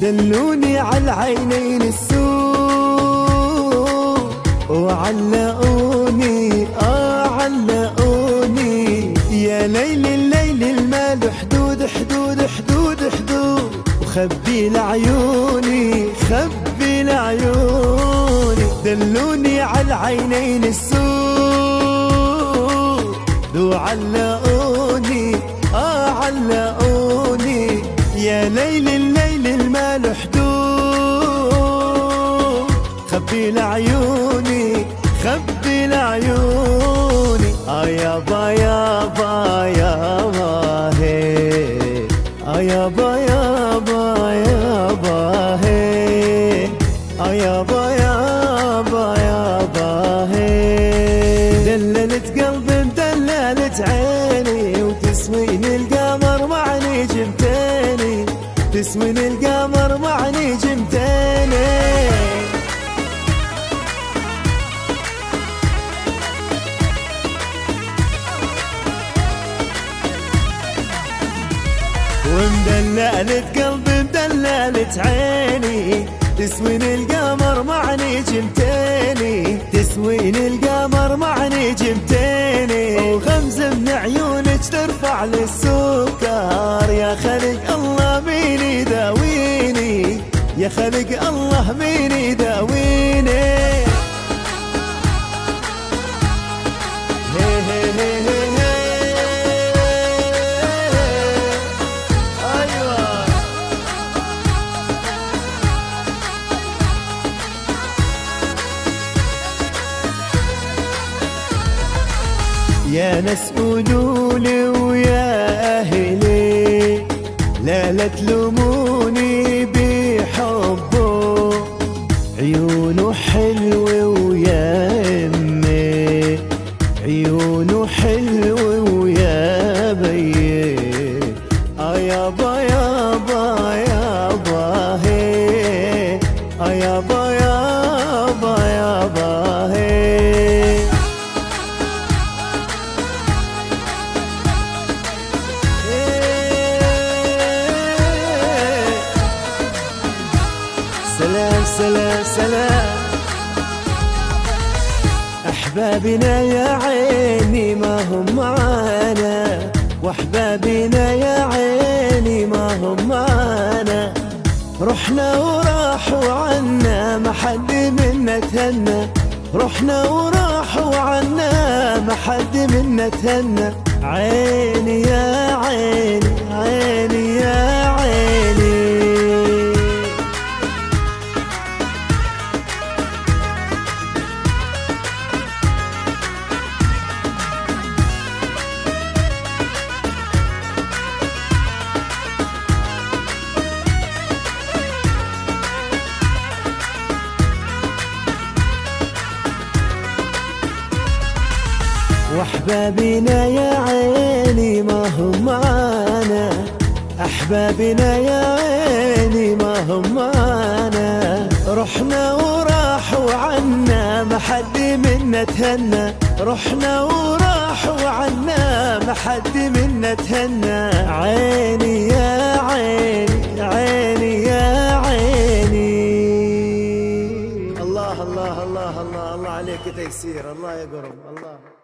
دلوني على العينين السوق وعلقوني علقوني. يا ليل الليل المال حدود حدود حدود حدود، وخبي لعيوني خبي لعيوني. دلوني على العينين السوق وعلقوني علقوني. يا ليل الليل المال حدود، خبي لعيوني خبي لعيوني. يابا يابا يابا هي يابا يابا يابا هي يابا يابا يابا هي. دللت قلبي مدللت عيني، وتسوين القمر معني جمتيني، تسوين القمر معني جمتيني. ومدللت قلبي مدللت عيني، تسوين القمر معني جمتيني، تسوين القمر معني جمتيني. وغمز من عيونك ترفع للسكر، يا خلق الله مين يداويني، يا خلق الله مين يداويني. يا ناس قولولي ويا أهلي، لا تلوموني بحبه، عيونه حلوة ويا أمي، عيونه حلوة ويا بيي. يابا يابا يابا هي يابا يابا يابا هي. سلام سلام سلام. أحبابنا يا عيني ما هم معانا، وأحبابنا يا عيني ما هم معانا. رحنا وراحوا عنا ما حد منا تهنى، رحنا وراحوا عنا ما حد منا تهنى. عيني يا عيني عيني يا عيني. واحبابنا يا عيني ما هم معانا، احبابنا يا عيني ما هم معانا. رحنا وراحوا عنا ما حد منا تهنى، رحنا وراحوا عنا ما حد منا تهنى. عيني يا عيني عيني يا عيني. الله الله الله الله الله عليك تيسير، الله يقرب الله.